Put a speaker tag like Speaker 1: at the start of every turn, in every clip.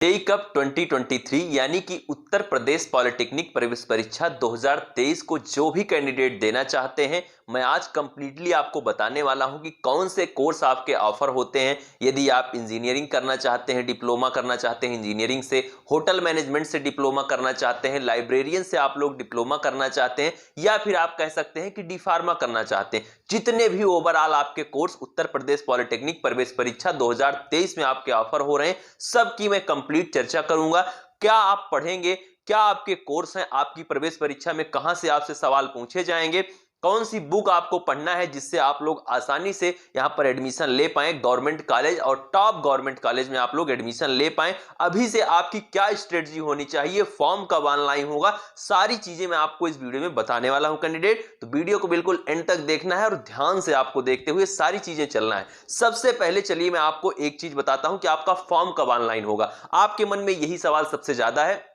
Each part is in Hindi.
Speaker 1: जेईई कप 2023 यानी कि उत्तर प्रदेश पॉलिटेक्निक प्रवेश परीक्षा 2023 को जो भी कैंडिडेट देना चाहते हैं, मैं आज कंप्लीटली आपको बताने वाला हूं कि कौन से कोर्स आपके ऑफर होते हैं। यदि आप इंजीनियरिंग करना चाहते हैं, डिप्लोमा करना चाहते हैं इंजीनियरिंग से, होटल मैनेजमेंट से डिप्लोमा करना चाहते हैं, लाइब्रेरियन से आप लोग डिप्लोमा करना चाहते हैं, या फिर आप कह सकते हैं कि डी फार्मा करना चाहते हैं, जितने भी ओवरऑल आपके कोर्स उत्तर प्रदेश पॉलिटेक्निक प्रवेश परीक्षा 2023 में आपके ऑफर हो रहे हैं, सबकी मैं कंप्लीट चर्चा करूंगा। क्या आप पढ़ेंगे, क्या आपके कोर्स हैं, आपकी प्रवेश परीक्षा में कहां से आपसे सवाल पूछे जाएंगे, कौन सी बुक आपको पढ़ना है जिससे आप लोग आसानी से यहां पर एडमिशन ले पाएं गवर्नमेंट कॉलेज और टॉप गवर्नमेंट कॉलेज में आप लोग एडमिशन ले पाएं। अभी से आपकी क्या स्ट्रेटजी होनी चाहिए, फॉर्म कब ऑनलाइन होगा, सारी चीजें मैं आपको इस वीडियो में बताने वाला हूं कैंडिडेट। तो वीडियो को बिल्कुल एंड तक देखना है और ध्यान से आपको देखते हुए सारी चीजें चलना है। सबसे पहले चलिए मैं आपको एक चीज बताता हूं कि आपका फॉर्म कब ऑनलाइन होगा। आपके मन में यही सवाल सबसे ज्यादा है,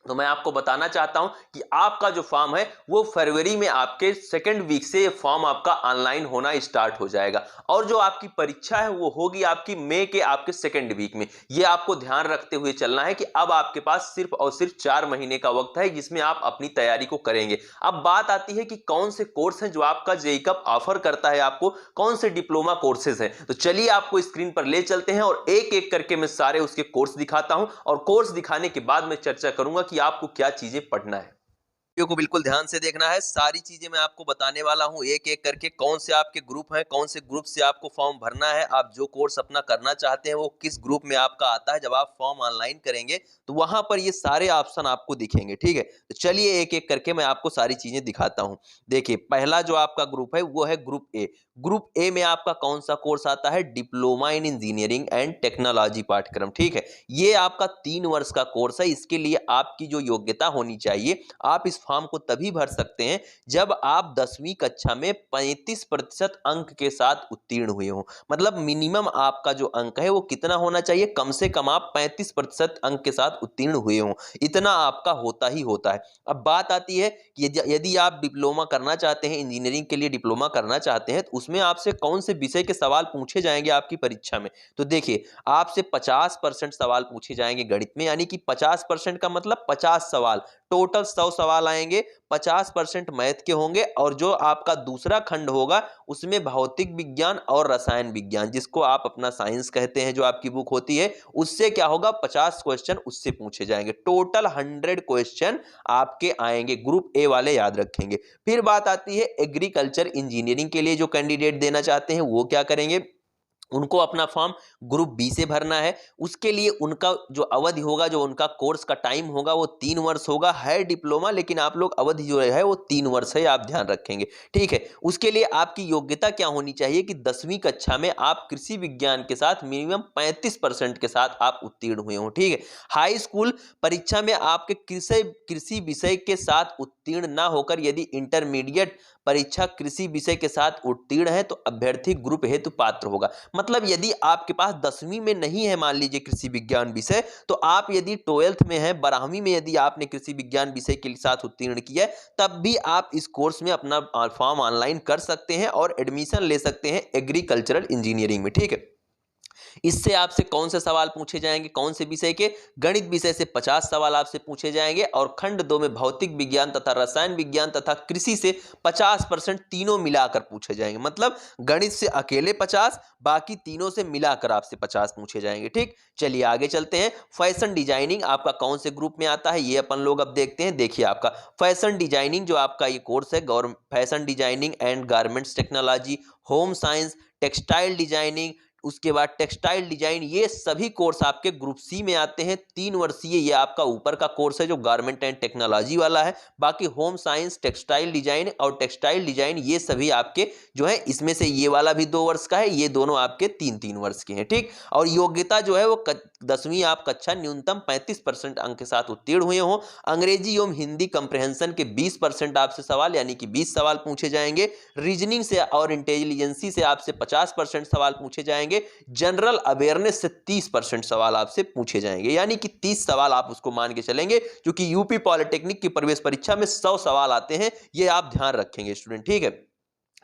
Speaker 1: तो मैं आपको बताना चाहता हूं कि आपका जो फॉर्म है वो फरवरी में आपके सेकंड वीक से ये फॉर्म आपका ऑनलाइन होना स्टार्ट हो जाएगा, और जो आपकी परीक्षा है वो होगी आपकी मई के आपके सेकंड वीक में। ये आपको ध्यान रखते हुए चलना है कि अब आपके पास सिर्फ और सिर्फ 4 महीने का वक्त है जिसमें आप अपनी तैयारी को करेंगे। अब बात आती है कि कौन से कोर्स हैं जो आपका जेईई कप ऑफर करता है, आपको कौन से डिप्लोमा कोर्सेज हैं। तो चलिए आपको स्क्रीन पर ले चलते हैं और एक एक करके मैं सारे उसके कोर्स दिखाता हूं, और कोर्स दिखाने के बाद मैं चर्चा करूंगा कि आपको क्या चीजें पढ़ना है। वीडियो को बिल्कुल ध्यान से देखना है, सारी चीजें मैं आपको बताने वाला हूं एक एक करके। कौन से आपके ग्रुप हैं, कौन से ग्रुप से आपको फॉर्म भरना है, आप जो कोर्स अपना करना चाहते हैं वो किस ग्रुप में आपका आता है। जब आप फॉर्म ऑनलाइन करेंगे तो वहां पर ये सारे ऑप्शन आपको दिखेंगे, ठीक है। तो चलिए एक एक करके मैं आपको सारी चीजें दिखाता हूं। देखिए, पहला जो आपका ग्रुप है वो है ग्रुप ए। ग्रुप ए में आपका कौन सा कोर्स आता है, diploma in engineering and technology पाठ्यक्रम, ठीक है। ये आपका 3 वर्ष का कोर्स है। इसके लिए आपकी जो योग्यता होनी चाहिए, आप इस फॉर्म को तभी भर सकते हैं जब आप 10वीं कक्षा में 35% अंक के साथ उत्तीर्ण हुए हो। मतलब मिनिमम आपका जो अंक है वो कितना होना चाहिए, कम से कम आप 35% अंक के साथ उत्तीर्ण हुए हो, इतना आपका होता ही होता है। अब बात आती है कि यदि आप डिप्लोमा करना चाहते हैं, इंजीनियरिंग के लिए डिप्लोमा करना चाहते हैं, तो उसमें आपसे कौन से विषय के सवाल पूछे जाएंगे आपकी परीक्षा में। तो देखिए, आपसे 50% सवाल पूछे जाएंगे गणित में, यानी कि 50% का मतलब 50 सवाल, टोटल 100 सवाल आएंगे। 50% मैथ के होंगे, और जो आपका दूसरा खंड होगा उसमें भौतिक विज्ञान और रसायन विज्ञान, जिसको आप अपना साइंस कहते हैं, जो आपकी बुक होती है, उससे क्या होगा, 50 क्वेश्चन उससे पूछे जाएंगे। टोटल 100 क्वेश्चन आपके आएंगे, ग्रुप ए वाले याद रखेंगे। फिर बात आती है एग्रीकल्चर इंजीनियरिंग के लिए जो कैंडिडेट देना चाहते हैं वो क्या करेंगे, उनको अपना फॉर्म ग्रुप बी से भरना है। उसके लिए उनका जो अवधि होगा, जो उनका कोर्स का टाइम होगा वो 3 वर्ष होगा। है डिप्लोमा, लेकिन आप लोग अवधि जो है वो 3 वर्ष है, आप ध्यान रखेंगे, ठीक है। उसके लिए आपकी योग्यता क्या होनी चाहिए कि 10वीं कक्षा में आप कृषि विज्ञान के साथ मिनिमम 35% के साथ आप उत्तीर्ण हुए हो, ठीक है। हाई स्कूल परीक्षा में आपके कृषि विषय के साथ उत्तीर्ण ना होकर यदि इंटरमीडिएट परीक्षा कृषि विषय के साथ उत्तीर्ण है तो अभ्यर्थी ग्रुप हेतु पात्र होगा। मतलब यदि आपके पास 10वीं में नहीं है, मान लीजिए कृषि विज्ञान विषय, तो आप यदि 12th में है, 12वीं में यदि आपने कृषि विज्ञान विषय के साथ उत्तीर्ण किया है, तब भी आप इस कोर्स में अपना फॉर्म ऑनलाइन कर सकते हैं और एडमिशन ले सकते हैं एग्रीकल्चरल इंजीनियरिंग में, ठीक है। इससे आपसे कौन से सवाल पूछे जाएंगे, कौन से विषय के, गणित विषय से 50 सवाल आपसे पूछे जाएंगे, और खंड 2 में भौतिक विज्ञान तथा रसायन विज्ञान तथा कृषि से 50% तीनों मिलाकर पूछे जाएंगे। मतलब गणित से अकेले 50, बाकी तीनों से मिलाकर आपसे 50 पूछे जाएंगे, ठीक। चलिए आगे चलते हैं। फैशन डिजाइनिंग आपका कौन से ग्रुप में आता है ये अपन लोग अब देखते हैं। देखिए, आपका फैशन डिजाइनिंग जो आपका ये कोर्स है, fashion designing and garments technology, home science, textile designing, उसके बाद टेक्सटाइल डिजाइन, ये सभी कोर्स आपके ग्रुप सी में आते हैं। 3 वर्षीय ये आपका ऊपर का कोर्स है जो गारमेंट एंड टेक्नोलॉजी वाला है। बाकी होम साइंस, टेक्सटाइल डिजाइन और टेक्सटाइल डिजाइन ये सभी आपके जो है, इसमें से ये वाला भी 2 वर्ष का है, ये दोनों आपके 3-3 वर्ष के हैं, ठीक। और योग्यता जो है वो 10वीं आप कक्षा न्यूनतम 35% अंक के साथ उत्तीर्ण हुए हो। अंग्रेजी एवं हिंदी कंप्रहेंशन के 20% आपसे सवाल, यानी कि 20 सवाल पूछे जाएंगे। रीजनिंग से और इंटेलिजेंसी से आपसे 50% सवाल पूछे जाएंगे। जनरल अवेयरनेस से 30% सवाल आपसे पूछे जाएंगे, यानी कि 30 सवाल आप उसको मान के चलेंगे, क्योंकि यूपी पॉलिटेक्निक की प्रवेश परीक्षा में 100 सवाल आते हैं, ये आप ध्यान रखेंगे स्टूडेंट, ठीक है।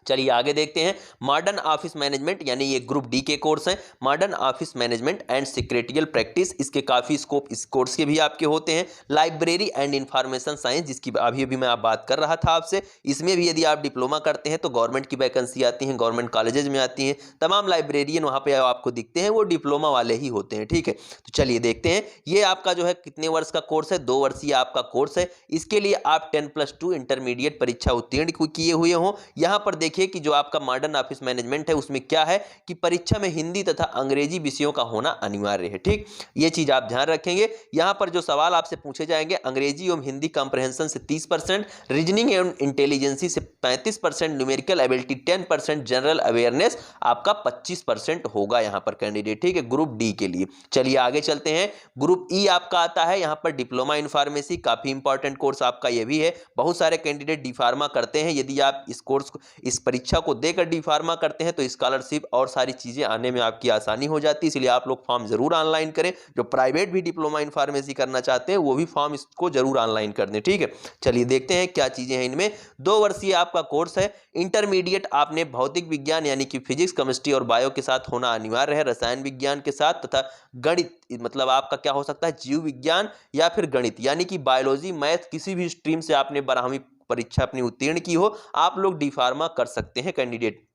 Speaker 1: चलिए आगे देखते हैं। मॉडर्न ऑफिस मैनेजमेंट यानी ये ग्रुप डी के कोर्स हैं। Modern office management and secretarial practice, इसके काफ़ी स्कोप इस कोर्स के भी आपके होते हैं। लाइब्रेरी एंड इंफॉर्मेशन साइंस, जिसकी अभी अभी मैं आप बात कर रहा था आपसे, इसमें भी यदि आप डिप्लोमा करते हैं तो गवर्नमेंट की वैकेंसी आती हैं, गवर्नमेंट कॉलेजेस में आती हैं। तमाम लाइब्रेरियन वहाँ पे आपको दिखते हैं वो डिप्लोमा वाले ही होते हैं, ठीक है। तो चलिए देखते हैं, ये आपका जो है कितने वर्ष का कोर्स है, 2 वर्षीय आपका कोर्स है। इसके लिए आप 10+2 इंटरमीडिएट परीक्षा उत्तीर्ण किए हुए हों। यहाँ पर देखिए कि जो आपका मॉडर्न ऑफिस मैनेजमेंट है उसमें क्या है कि परीक्षा में हिंदी तथा अंग्रेजी विषयों का होना अनिवार्य है, ठीक। ये चीज आप ध्यान रखेंगे। यहाँ पर जो सवाल आपसे पूछे जाएंगे, अंग्रेजी एवं हिंदी कंप्रहेंशन से 30%, रीजनिंग एवं इंटेलिजेंसी से 35%, न्यूमेरिकल एबिलिटी 10%, जनरल अवेयरनेस आपका 25% होगा यहाँ पर कैंडिडेट, ठीक है, ग्रुप डी के लिए। चलिए आगे चलते हैं। ग्रुप ई आपका आता है यहाँ पर डिप्लोमा इन फार्मेसी, काफी इंपॉर्टेंट कोर्स आपका ये भी है। बहुत सारे कैंडिडेट डी फार्मा करते हैं, यदि आप इस कोर्स को, इस परीक्षा को देकर डी फार्मा करते हैं तो स्कॉलरशिप और सारी चीजें आने में आपकी आसानी हो जाती है, इसलिए आप लोग फॉर्म जरूर ऑनलाइन करें। जो प्राइवेट भी डिप्लोमा इन फार्मेसी करना चाहते हैं वो भी फॉर्म इसको जरूर ऑनलाइन कर दें, ठीक है। चलिए देखते हैं क्या चीजें हैं इनमें। 2 वर्षीय आपका कोर्स है। इंटरमीडिएट आपने भौतिक विज्ञान यानी कि फिजिक्स, केमिस्ट्री और बायो के साथ होना अनिवार्य है, रसायन विज्ञान के साथ तथा गणित, मतलब आपका क्या हो सकता है, जीव विज्ञान या फिर गणित यानी कि बायोलॉजी, मैथ, किसी भी स्ट्रीम से आपने 12वीं परीक्षा अपनी उत्तीर्ण की हो, आप लोग डी फार्मा कर सकते हैं कैंडिडेट।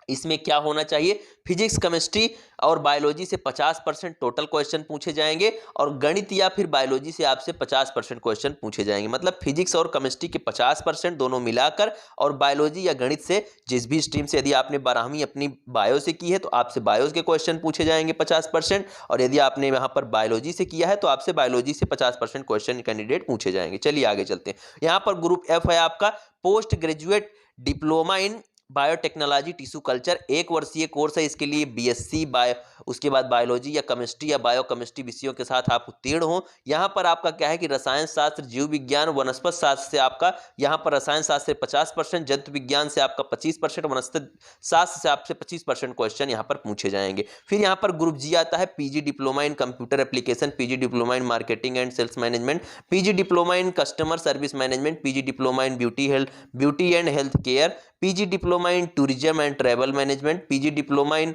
Speaker 1: इसमें क्या होना चाहिए, फिजिक्स, केमिस्ट्री और बायोलॉजी से 50% टोटल क्वेश्चन पूछे जाएंगे और गणित या फिर बायोलॉजी से आपसे 50% क्वेश्चन पूछे जाएंगे। मतलब फिजिक्स और केमिस्ट्री के 50% दोनों मिलाकर, और बायोलॉजी या गणित से, जिस भी स्ट्रीम से, यदि आपने 12वीं अपनी बायो से की है तो आपसे बायो के क्वेश्चन पूछे जाएंगे 50%, और यदि आपने यहाँ पर बायोलॉजी से किया है तो आपसे बायोलॉजी से 50% क्वेश्चन कैंडिडेट पूछे जाएंगे। चलिए आगे चलते हैं। यहाँ पर ग्रुप एफ है आपका post graduate diploma in biotechnology tissue culture, 1 वर्षीय कोर्स है। इसके लिए बीएससी बायो, उसके बाद बायोलॉजी या केमिस्ट्री या बायोकेमिस्ट्री विषयों के साथ आप उत्तीर्ण हो। यहाँ पर आपका क्या है कि रसायन शास्त्र, जीव विज्ञान, वनस्पत शास्त्र से आपका, यहाँ पर रसायन शास्त्र से 50%, जंतु विज्ञान से आपका 25%, वनस्पत शास्त्र से आपसे 25% क्वेश्चन यहाँ पर पूछे जाएंगे। फिर यहाँ पर ग्रुप जी आता है, PG diploma in computer application, PG diploma in marketing and sales management, PG diploma in customer service management, PG diploma in beauty and health care, PG diploma in tourism and travel management, PG diploma in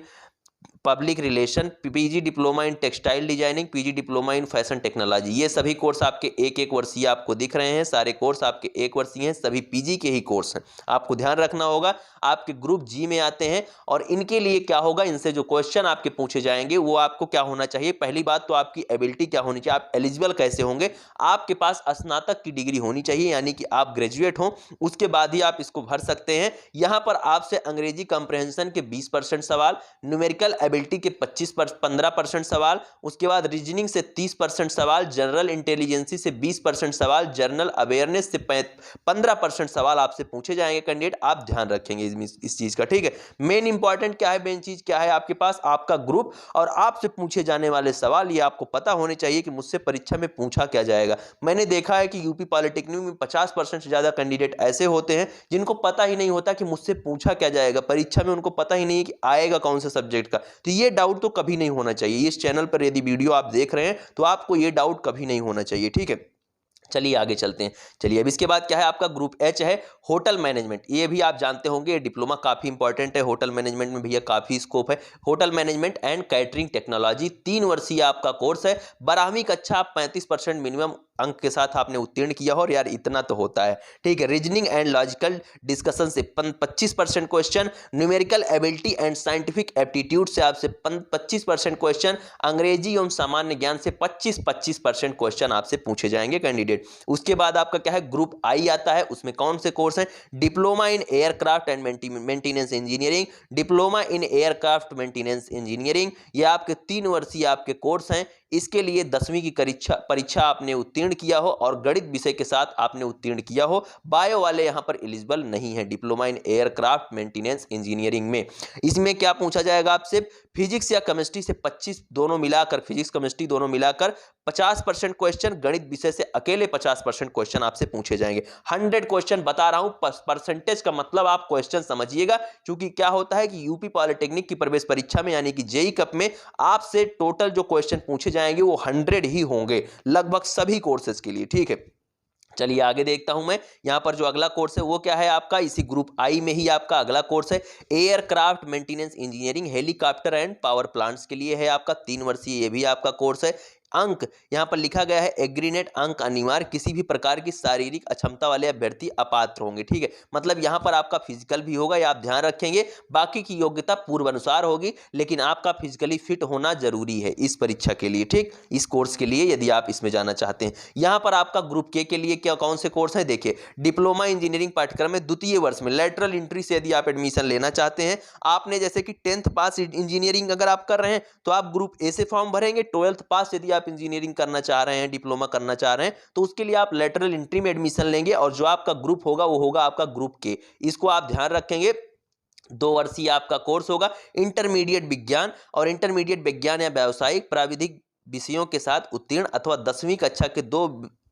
Speaker 1: public relation, PG diploma in textile designing, PG diploma in fashion technology. ये सभी कोर्स आपके 1-1 वर्षीय आपको दिख रहे हैं, सारे कोर्स आपके 1 वर्षीय हैं, सभी पीजी के ही कोर्स हैं। आपको ध्यान रखना होगा, आपके ग्रुप जी में आते हैं और इनके लिए क्या होगा, इनसे जो क्वेश्चन आपके पूछे जाएंगे वो आपको क्या होना चाहिए। पहली बात तो आपकी एबिलिटी क्या होनी चाहिए, आप एलिजिबल कैसे होंगे, आपके पास स्नातक की डिग्री होनी चाहिए, यानी कि आप ग्रेजुएट हो, उसके बाद ही आप इसको भर सकते हैं। यहां पर आपसे अंग्रेजी कंप्रहेंशन के 20% सवाल, न्यूमेरिकल एबिलिटी के 15% सवाल, उसके बाद रीजनिंग से 30% सवाल, जनरल इंटेलिजेंसी से 20% सवाल, जनरल अवेयरनेस से 15% सवाल आपसे पूछे जाएंगे कैंडिडेट। आप ध्यान रखेंगे इस चीज का, ठीक है। मेन इंपॉर्टेंट क्या है, मेन चीज क्या है, आपके पास आपका ग्रुप और आपसे पूछे जाने वाले सवाल, ये आपको पता होने चाहिए कि मुझसे परीक्षा में पूछा क्या जाएगा। मैंने देखा है कि यूपी पॉलिटेक्निक में 50% से ज्यादा कैंडिडेट ऐसे होते हैं जिनको पता ही नहीं होता कि मुझसे पूछा क्या जाएगा परीक्षा में, उनको पता ही नहीं है कि आएगा कौन से सब्जेक्ट का। तो ये डाउट तो कभी नहीं होना चाहिए। इस चैनल पर यदि वीडियो आप देख रहे हैं तो आपको ये डाउट कभी नहीं होना चाहिए, ठीक है। चलिए आगे चलते हैं। चलिए अब इसके बाद क्या है, आपका ग्रुप एच है होटल मैनेजमेंट। ये भी आप जानते होंगे, डिप्लोमा काफी इंपॉर्टेंट है। होटल मैनेजमेंट में भैया काफी स्कोप है। Hotel management and catering technology 3 वर्षीय आपका कोर्स है। 12वीं कक्षा आप 35% मिनिमम अंक के साथ आपने उत्तीर्ण किया हो, और यार इतना तो होता है, ठीक है। रीजनिंग एंड लॉजिकल डिस्कशन से 25% question, numerical ability and scientific aptitude से आपसे 25% क्वेश्चन, अंग्रेजी एवं सामान्य ज्ञान से 25% क्वेश्चन आपसे पूछे जाएंगे कैंडिडेट। उसके बाद आपका क्या है, ग्रुप आई आता है। उसमें कौन से कोर्स हैं, diploma in aircraft and maintenance engineering, diploma in aircraft maintenance engineering, ये आपके 3 वर्षीय आपके कोर्स हैं। इसके लिए 10वीं की परीक्षा आपने उत्तीर्ण किया हो और गणित विषय के साथ आपने उत्तीर्ण किया हो। बायो वाले यहां पर एलिजिबल नहीं है diploma in aircraft maintenance engineering में। इसमें क्या पूछा जाएगा आपसे, फिजिक्स या केमिस्ट्री से 25 दोनों मिलाकर, फिजिक्स केमिस्ट्री दोनों मिलाकर 50% क्वेश्चन, गणित विषय से अकेले 50% क्वेश्चन आपसे पूछे जाएंगे। 100 क्वेश्चन बता रहा हूं, परसेंटेज का मतलब आप क्वेश्चन समझिएगा, क्योंकि क्या होता है कि यूपी पॉलिटेक्निक की प्रवेश परीक्षा में यानी कि जेईई कप में आपसे टोटल जो क्वेश्चन पूछे जाएंगे वो 100 ही होंगे लगभग सभी कोर्सेज के लिए, ठीक है। चलिए आगे देखता हूं मैं। यहां पर जो अगला कोर्स है वो क्या है आपका, इसी ग्रुप आई में ही आपका अगला कोर्स है aircraft maintenance engineering, helicopter and power plants के लिए है आपका 3 वर्षीय, ये भी आपका कोर्स है। अंक यहां पर लिखा गया है एग्रीनेट अंक अनिवार्य, किसी भी प्रकार की शारीरिक अक्षमता वाले अभ्यर्थी अपात्र होंगे, ठीक है। मतलब यहां पर आपका फिजिकल भी होगा, या आप ध्यान रखेंगे बाकी की योग्यता पूर्व अनुसार होगी, लेकिन आपका फिजिकली फिट होना जरूरी है इस परीक्षा के लिए, ठीक, इस कोर्स के लिए यदि आप इसमें जाना चाहते हैं। यहां पर आपका ग्रुप के लिए क्या कौन से कोर्स है, देखिए डिप्लोमा इंजीनियरिंग पाठ्यक्रम में द्वितीय वर्ष में लेटरल एंट्री से यदि आप एडमिशन लेना चाहते हैं, आपने जैसे कि 10th पास इंजीनियरिंग अगर आप कर रहे हैं तो आप ग्रुप ए से फॉर्म भरेंगे। 12th पास यदि आप इंजीनियरिंग करना चाह रहे हैं, डिप्लोमा करना चाह रहे हैं, तो उसके लिए आप लेटरल एंट्री में एडमिशन लेंगे, और जो आपका ग्रुप होगा वो होगा आपका ग्रुप के। इसको आप ध्यान रखेंगे, 2 वर्षीय आपका कोर्स होगा इंटरमीडिएट विज्ञान, और इंटरमीडिएट विज्ञान या व्यावसायिक प्राविधिक विषयों के साथ उत्तीर्ण अथवा 10वीं कक्षा के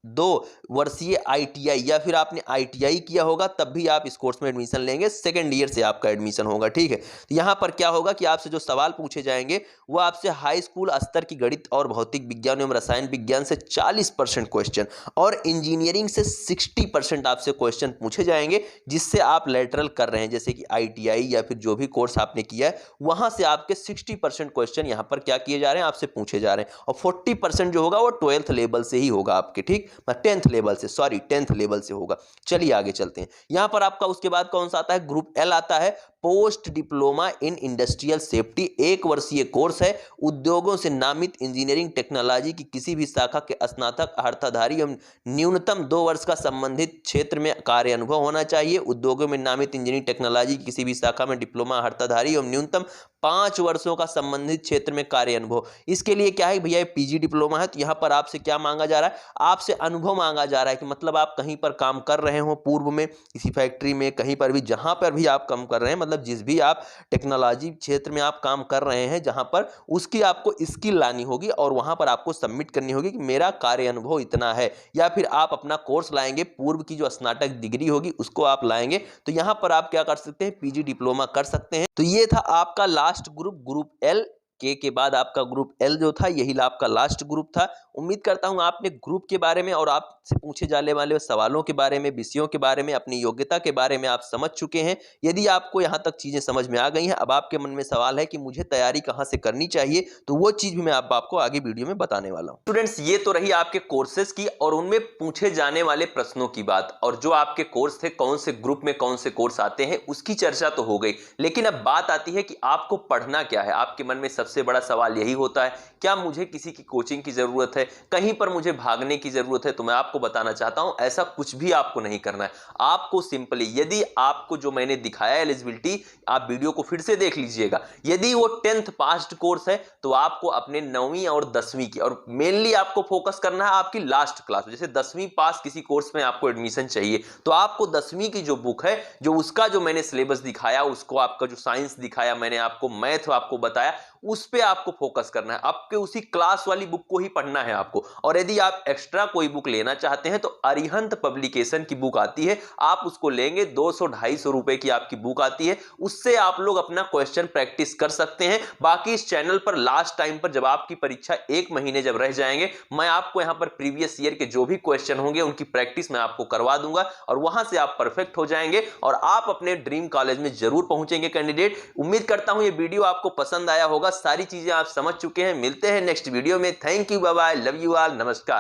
Speaker 1: 2 वर्षीय आईटीआई, या फिर आपने आईटीआई किया होगा तब भी आप इस कोर्स में एडमिशन लेंगे, सेकेंड ईयर से आपका एडमिशन होगा, ठीक है। तो यहाँ पर क्या होगा कि आपसे जो सवाल पूछे जाएंगे वो आपसे हाई स्कूल स्तर की गणित और भौतिक विज्ञान एवं रसायन विज्ञान से 40% क्वेश्चन, और इंजीनियरिंग से 60% आपसे क्वेश्चन पूछे जाएंगे, जिससे आप लेटरल कर रहे हैं, जैसे कि आईटीआई या फिर जो भी कोर्स आपने किया है वहां से आपके 60% क्वेश्चन यहाँ पर क्या किए जा रहे हैं, आपसे पूछे जा रहे हैं, और 40% जो होगा वो 12th लेवल से ही होगा आपके, ठीक, 10th लेवल से, सॉरी 10th लेवल से होगा। चलिए आगे चलते हैं। यहां पर आपका उसके बाद कौन सा आता है, ग्रुप एल आता है post diploma in industrial safety, 1 वर्षीय कोर्स है। उद्योगों से नामित इंजीनियरिंग टेक्नोलॉजी की किसी भी शाखा के स्नातक अर्थाधारी एवं न्यूनतम 2 वर्ष का संबंधित क्षेत्र में कार्य अनुभव होना चाहिए। उद्योगों में नामित इंजीनियरिंग टेक्नोलॉजी की किसी भी शाखा में डिप्लोमा अर्थाधारी एवं न्यूनतम 5 वर्षों का संबंधित क्षेत्र में कार्य अनुभव। इसके लिए क्या है भैया, पीजी डिप्लोमा है, तो यहाँ पर आपसे क्या मांगा जा रहा है, आपसे अनुभव मांगा जा रहा है, कि मतलब आप कहीं पर काम कर रहे हो पूर्व में, किसी फैक्ट्री में, कहीं पर भी, जहां पर भी आप काम कर रहे हैं, मतलब जिस भी आप टेक्नोलॉजी क्षेत्र में आप काम कर रहे हैं जहां पर, उसकी आपको स्किल लानी होगी और वहां पर आपको सबमिट करनी होगी कि मेरा कार्य अनुभव इतना है, या फिर आप अपना कोर्स लाएंगे, पूर्व की जो स्नातक डिग्री होगी उसको आप लाएंगे, तो यहां पर आप क्या कर सकते हैं, पीजी डिप्लोमा कर सकते हैं। तो ये था आपका लास्ट ग्रुप, ग्रुप एल के बाद आपका ग्रुप एल जो था यही आपका लास्ट ग्रुप था। उम्मीद करता हूं आपने ग्रुप के बारे में और आपसे पूछे जाने वाले सवालों के बारे में, विषयों के बारे में, अपनी योग्यता के बारे में आप समझ चुके हैं। यदि आपको यहां तक चीजें समझ में आ गई हैं, अब आपके मन में सवाल है कि मुझे तैयारी कहां से करनी चाहिए, तो वो चीज भी मैं आपको आगे वीडियो में बताने वाला हूं। स्टूडेंट्स, ये तो रही आपके कोर्सेज की और उनमें पूछे जाने वाले प्रश्नों की बात, और जो आपके कोर्स थे, कौन से ग्रुप में कौन से कोर्स आते हैं उसकी चर्चा तो हो गई। लेकिन अब बात आती है कि आपको पढ़ना क्या है। आपके मन में सबसे बड़ा सवाल यही होता है, क्या मुझे किसी की कोचिंग की जरूरत है, कहीं पर मुझे भागने की जरूरत है? तो मैं आपको बताना चाहता हूं, ऐसा कुछ भी आपको नहीं करना है। आपको सिंपली, यदि आपको जो मैंने दिखाया एलिजिबिलिटी, आप वीडियो को फिर से देख लीजिएगा, यदि वो 10th पास्ड कोर्स है तो आपको अपने 9वीं और 10वीं की, और मेनली आपको फोकस करना है आपकी लास्ट क्लास। जैसे 10वीं पास किसी कोर्स में आपको एडमिशन चाहिए, तो आपको 10वीं की जो बुक है, जो उसका जो मैंने सिलेबस दिखाया, उसको आपका जो साइंस दिखाया मैंने आपको, मैथ आपको बताया, उस पे आपको फोकस करना है। आपके उसी क्लास वाली बुक को ही पढ़ना है आपको। और यदि आप एक्स्ट्रा कोई बुक लेना चाहते हैं तो अरिहंत पब्लिकेशन की बुक आती है, आप उसको लेंगे, 200-250 रुपए की आपकी बुक आती है, उससे आप लोग अपना क्वेश्चन प्रैक्टिस कर सकते हैं। बाकी इस चैनल पर लास्ट टाइम पर, जब आपकी परीक्षा 1 महीने जब रह जाएंगे, मैं आपको यहां पर प्रीवियस ईयर के जो भी क्वेश्चन होंगे उनकी प्रैक्टिस मैं आपको करवा दूंगा, और वहां से आप परफेक्ट हो जाएंगे और आप अपने ड्रीम कॉलेज में जरूर पहुंचेंगे कैंडिडेट। उम्मीद करता हूं ये वीडियो आपको पसंद आया होगा, सारी चीजें आप समझ चुके हैं। मिलते हैं नेक्स्ट वीडियो में। Thank you, bye bye, love you all, नमस्कार।